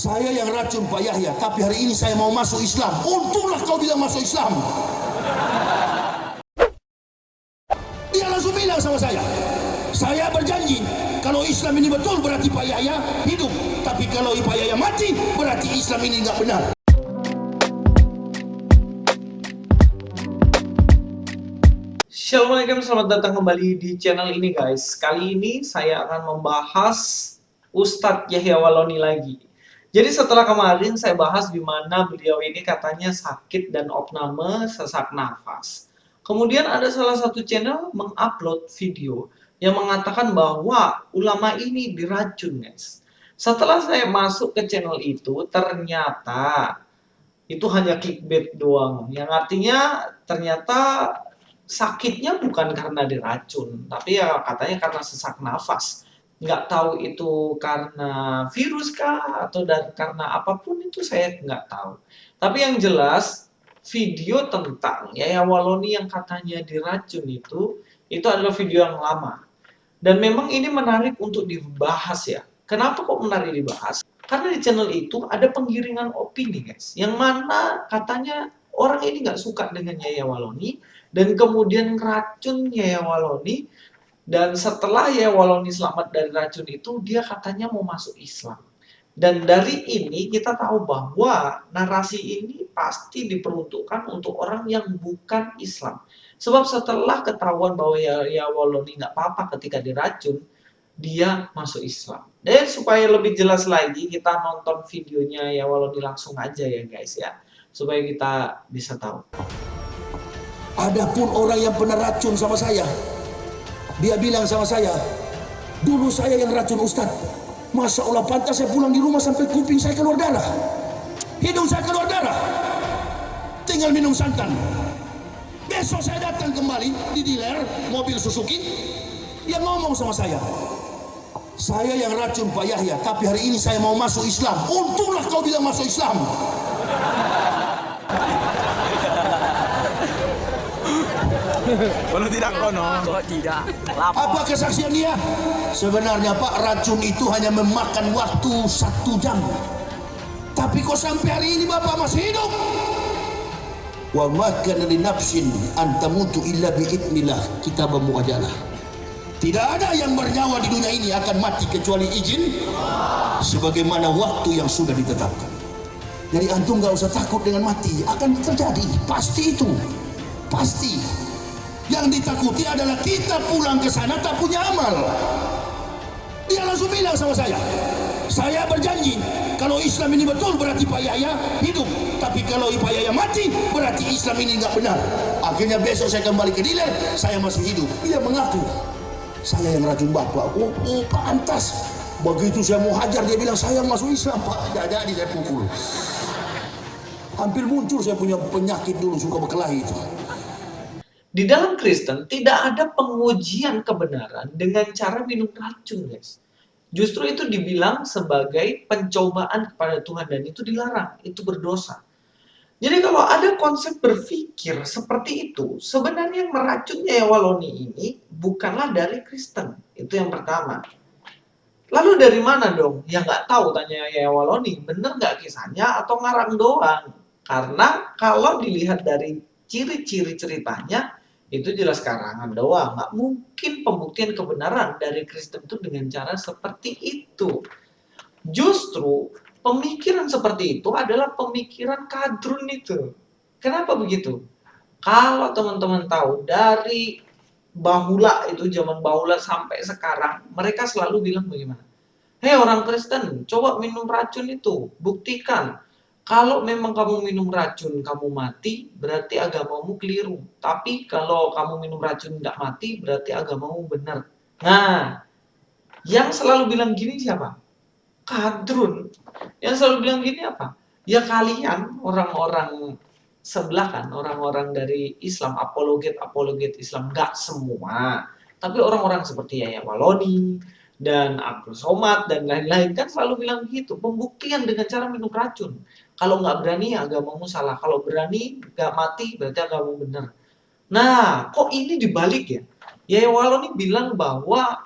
Saya yang racun Pak Yahya, tapi hari ini saya mau masuk Islam. Untunglah kau bilang masuk Islam. Dia langsung bilang sama saya berjanji, kalau Islam ini betul berarti Pak Yahya hidup. Tapi kalau Pak Yahya mati, berarti Islam ini nggak benar. Assalamualaikum, selamat datang kembali di channel ini guys. Kali ini saya akan membahas Ustadz Yahya Wahloni lagi. Jadi setelah kemarin saya bahas di mana beliau ini katanya sakit dan opname sesak nafas. Kemudian ada salah satu channel mengupload video yang mengatakan bahwa ulama ini diracun guys. Setelah saya masuk ke channel itu, ternyata itu hanya clickbait doang. Yang artinya ternyata sakitnya bukan karena diracun, tapi ya katanya karena sesak nafas. Nggak tahu itu karena virus kah atau karena apapun itu saya nggak tahu. Tapi yang jelas video tentang Yahya Wahloni yang katanya diracun itu adalah video yang lama. Dan memang ini menarik untuk dibahas ya. Kenapa kok menarik dibahas? Karena di channel itu ada penggiringan opini guys, yang mana katanya orang ini nggak suka dengan Yahya Wahloni dan kemudian racun Yahya Wahloni. Dan setelah Yahya Wahloni selamat dari racun itu, dia katanya mau masuk Islam. Dan dari ini kita tahu bahwa narasi ini pasti diperuntukkan untuk orang yang bukan Islam. Sebab setelah ketahuan bahwa Yahya Wahloni nggak apa-apa ketika diracun, dia masuk Islam. Dan supaya lebih jelas lagi, kita nonton videonya Yahya Wahloni langsung aja ya guys ya. Supaya kita bisa tahu. Adapun orang yang pernah racun sama saya, dia bilang sama saya, dulu saya yang racun Ustadz. Masya Allah, pantas saya pulang di rumah sampai kuping saya keluar darah, hidung saya keluar darah, tinggal minum santan. Besok saya datang kembali di dealer mobil Suzuki, dia ngomong sama saya yang racun Pak Yahya, tapi hari ini saya mau masuk Islam. Untunglah kau bilang masuk Islam. Kalau tidak kono, kalau tidak. Apa kesaksian dia? Sebenarnya Pak, racun itu hanya memakan waktu 1 jam. Tapi kok sampai hari ini Bapak masih hidup? Wa ma kana li nafsin an tamutu illa bi idznillah, kitab muajjalah. Tidak ada yang bernyawa di dunia ini akan mati kecuali izin sebagaimana waktu yang sudah ditetapkan. Jadi antum nggak usah takut dengan mati, akan terjadi, pasti itu. Pasti. Yang ditakuti adalah kita pulang ke sana tak punya amal. Dia langsung bilang sama saya berjanji, kalau Islam ini betul berarti Pak Yahya hidup. Tapi kalau Pak Yahya mati, berarti Islam ini nggak benar. Akhirnya besok saya kembali ke dealer, saya masih hidup. Dia mengaku, saya yang racun Bapak. Oh pantas. Begitu saya mau hajar, dia bilang saya masuk Islam Pak. Jadi saya pukul. Hampir muncul saya punya penyakit dulu, suka berkelahi itu. Di dalam Kristen tidak ada pengujian kebenaran dengan cara minum racun guys. Justru itu dibilang sebagai pencobaan kepada Tuhan dan itu dilarang, itu berdosa. Jadi kalau ada konsep berpikir seperti itu, sebenarnya yang meracunnya Yahya Wahloni ini bukanlah dari Kristen. Itu yang pertama. Lalu dari mana dong? Ya nggak tahu, tanya Yahya Wahloni, bener nggak kisahnya atau ngarang doang? Karena kalau dilihat dari ciri-ciri ceritanya, itu jelas karangan doang. Nggak mungkin pembuktian kebenaran dari Kristen itu dengan cara seperti itu. Justru pemikiran seperti itu adalah pemikiran kadrun itu. Kenapa begitu? Kalau teman-teman tahu, dari Bahula itu, zaman Bahula sampai sekarang, mereka selalu bilang bagaimana? Hei orang Kristen, coba minum racun itu, buktikan. Kalau memang kamu minum racun, kamu mati, berarti agamamu keliru. Tapi kalau kamu minum racun nggak mati, berarti agamamu benar. Nah, yang selalu bilang gini siapa? Kadrun. Yang selalu bilang gini apa? Ya kalian, orang-orang sebelah kan, orang-orang dari Islam, apologet Islam, nggak semua. Tapi orang-orang seperti Yahya Wahloni, dan Abdul Somad dan lain-lain kan selalu bilang begitu, pembuktian dengan cara minum racun. Kalau nggak berani agamamu salah, kalau berani nggak mati berarti agamamu benar. Nah, kok ini dibalik ya? Yahya Wahloni bilang bahwa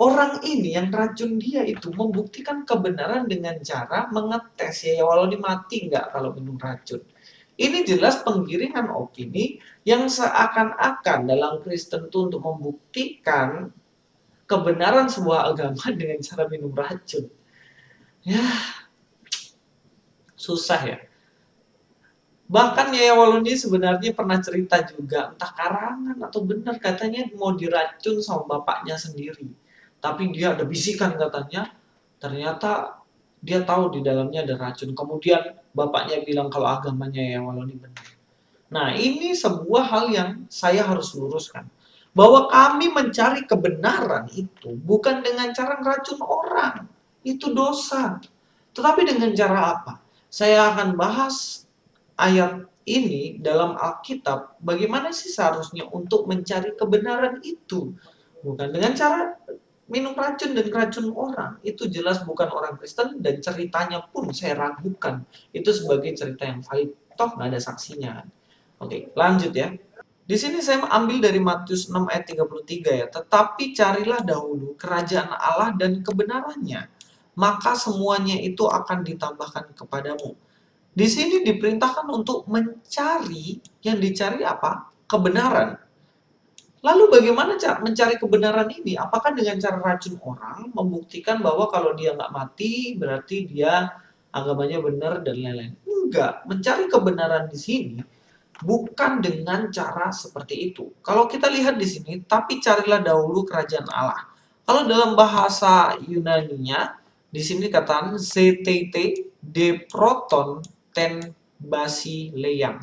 Orang ini yang racun dia itu membuktikan kebenaran dengan cara mengetes ya walau mati nggak kalau minum racun. Ini jelas penggiringan opini yang seakan-akan dalam Kristen itu untuk membuktikan kebenaran sebuah agama dengan cara minum racun. Ya, susah ya. Bahkan Yaya Waloni sebenarnya pernah cerita juga, entah karangan atau benar, katanya mau diracun sama bapaknya sendiri. Tapi dia ada bisikan katanya, ternyata dia tahu di dalamnya ada racun. Kemudian bapaknya bilang kalau agamanya Yaya Waloni benar. Nah, ini sebuah hal yang saya harus luruskan. Bahwa kami mencari kebenaran itu bukan dengan cara ngeracun orang. Itu dosa. Tetapi dengan cara apa? Saya akan bahas ayat ini dalam Alkitab, bagaimana sih seharusnya untuk mencari kebenaran itu? Bukan dengan cara minum racun dan racun orang. Itu jelas bukan orang Kristen dan ceritanya pun saya ragukan. Itu sebagai cerita yang valid. Toh nggak ada saksinya. Oke, lanjut ya. Di sini saya ambil dari Matius 6 ayat 33 ya. Tetapi carilah dahulu kerajaan Allah dan kebenarannya, maka semuanya itu akan ditambahkan kepadamu. Di sini diperintahkan untuk mencari, yang dicari apa? Kebenaran. Lalu bagaimana cara mencari kebenaran ini? Apakah dengan cara racun orang, membuktikan bahwa kalau dia nggak mati, berarti dia agamanya benar dan lain-lain? Enggak. Mencari kebenaran di sini bukan dengan cara seperti itu. Kalau kita lihat di sini, tapi carilah dahulu kerajaan Allah. Kalau dalam bahasa Yunaninya, di sini dikatakan ZTT de proton ten basileian.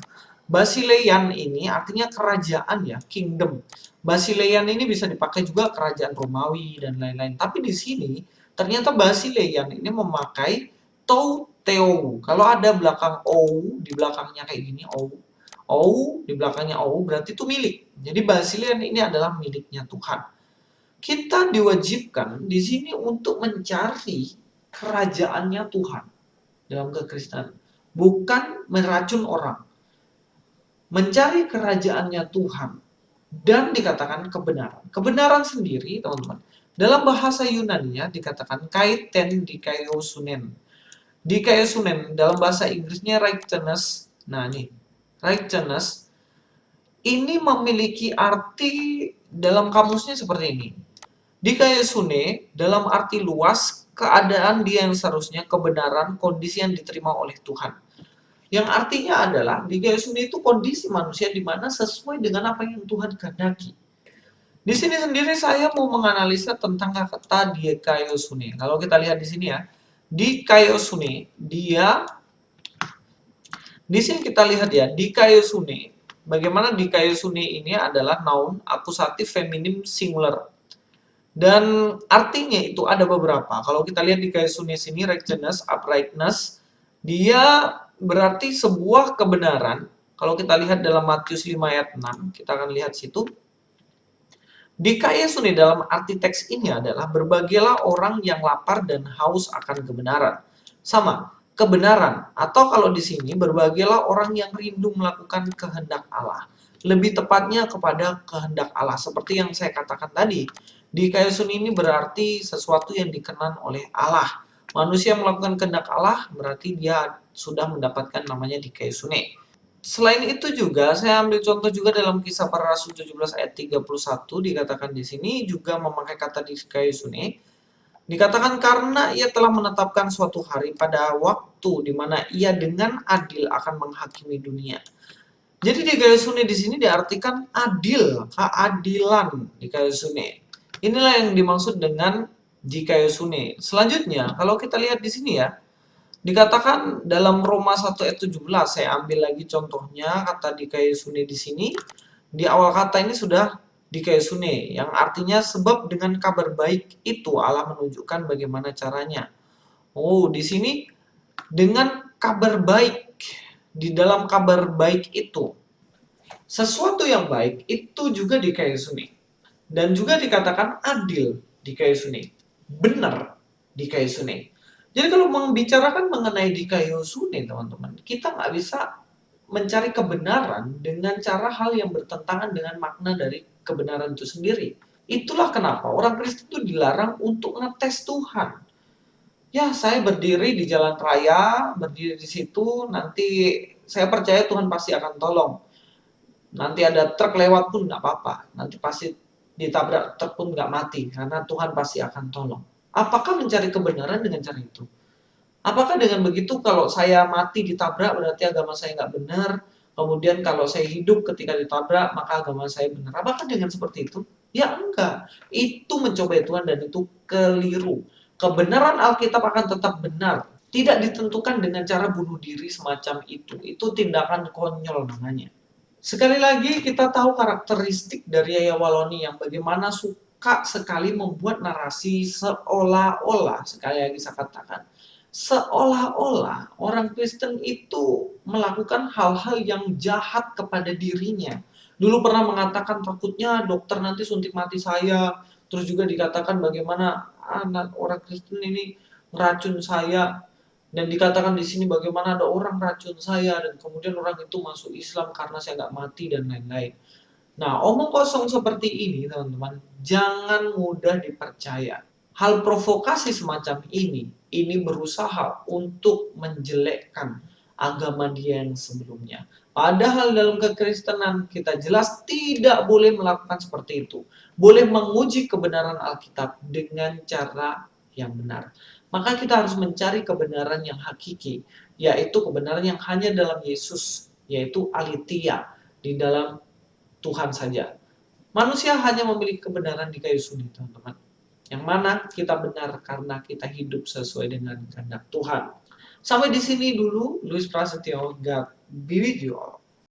Basileian ini artinya kerajaan ya, kingdom. Basileian ini bisa dipakai juga kerajaan Romawi dan lain-lain. Tapi di sini ternyata Basileian ini memakai Teu. Kalau ada belakang O, di belakangnya kayak gini, di belakangnya berarti itu milik. Jadi Basilean ini adalah miliknya Tuhan. Kita diwajibkan di sini untuk mencari kerajaannya Tuhan dalam kekristenan, bukan meracun orang. Mencari kerajaannya Tuhan dan dikatakan kebenaran. Kebenaran sendiri, teman-teman, dalam bahasa Yunani-nya dikatakan kaiten dikaiosunen. Dikaiosunen dalam bahasa Inggrisnya righteousness. Nah, nih, righteousness ini memiliki arti dalam kamusnya seperti ini. Dikaiosune dalam arti luas, keadaan dia yang seharusnya kebenaran, kondisi yang diterima oleh Tuhan. Yang artinya adalah dikaiosune itu kondisi manusia di mana sesuai dengan apa yang Tuhan kehendaki. Di sini sendiri saya mau menganalisa tentang kata dikaiosune. Kalau kita lihat di sini ya, dikaiosune dia di sini kita lihat ya, dikaiosune. Bagaimana dikaiosune ini adalah noun akusatif feminim singular. Dan artinya itu ada beberapa. Kalau kita lihat dikaiosune sini, righteousness, uprightness, dia berarti sebuah kebenaran. Kalau kita lihat dalam Matius 5 ayat 6, kita akan lihat situ. Dikaiosune dalam arti teks ini adalah berbahagialah orang yang lapar dan haus akan kebenaran. Sama, kebenaran, atau kalau di sini berbahagialah orang yang rindu melakukan kehendak Allah. Lebih tepatnya kepada kehendak Allah, seperti yang saya katakan tadi. Dikaiosune ini berarti sesuatu yang dikenan oleh Allah. Manusia melakukan kehendak Allah berarti dia sudah mendapatkan namanya dikaiosune. Selain itu juga saya ambil contoh juga dalam Kisah Para Rasul 17 ayat 31 dikatakan di sini juga memakai kata dikaiosune. Dikatakan karena ia telah menetapkan suatu hari pada waktu di mana ia dengan adil akan menghakimi dunia. Jadi dikaiosune di sini diartikan adil, keadilan dikaiosune. Inilah yang dimaksud dengan dikaiosune. Selanjutnya, kalau kita lihat di sini ya, dikatakan dalam Roma 1 ayat 17, saya ambil lagi contohnya kata dikaiosune di sini. Di awal kata ini sudah dikaiosune, yang artinya sebab dengan kabar baik itu Allah menunjukkan bagaimana caranya. Oh, di sini dengan kabar baik, di dalam kabar baik itu, sesuatu yang baik itu juga dikaiosune. Dan juga dikatakan adil dikaiosune, benar dikaiosune. Jadi kalau membicarakan mengenai dikaiosune, teman-teman, kita nggak bisa mencari kebenaran dengan cara hal yang bertentangan dengan makna dari kebenaran itu sendiri. Itulah kenapa orang Kristen itu dilarang untuk ngetes Tuhan. Ya, saya berdiri di jalan raya, berdiri di situ, nanti saya percaya Tuhan pasti akan tolong. Nanti ada truk lewat pun nggak apa-apa. Nanti pasti ditabrak truk pun nggak mati, karena Tuhan pasti akan tolong. Apakah mencari kebenaran dengan cara itu? Apakah dengan begitu kalau saya mati ditabrak berarti agama saya nggak benar? Kemudian kalau saya hidup ketika ditabrak maka agama saya benar. Apakah dengan seperti itu? Ya enggak. Itu mencobai Tuhan dan itu keliru. Kebenaran Alkitab akan tetap benar. Tidak ditentukan dengan cara bunuh diri semacam itu. Itu tindakan konyol namanya. Sekali lagi kita tahu karakteristik dari Yaya Waloni yang bagaimana suka sekali membuat narasi seolah-olah, sekali lagi saya katakan, seolah-olah orang Kristen itu melakukan hal-hal yang jahat kepada dirinya. Dulu pernah mengatakan takutnya dokter nanti suntik mati saya, terus juga dikatakan bagaimana anak orang Kristen ini meracun saya, dan dikatakan di sini bagaimana ada orang racun saya dan kemudian orang itu masuk Islam karena saya nggak mati dan lain-lain. Nah, omong kosong seperti ini, teman-teman, jangan mudah dipercaya. Hal provokasi semacam ini berusaha untuk menjelekkan agama dia yang sebelumnya. Padahal dalam kekristenan kita jelas tidak boleh melakukan seperti itu. Boleh menguji kebenaran Alkitab dengan cara yang benar. Maka kita harus mencari kebenaran yang hakiki, yaitu kebenaran yang hanya dalam Yesus, yaitu aletheia, di dalam Tuhan saja. Manusia hanya memiliki kebenaran di kayu salib, teman-teman. Yang mana kita benar karena kita hidup sesuai dengan kehendak Tuhan. Sampai di sini dulu, Luis Prasetyo, God be with you all.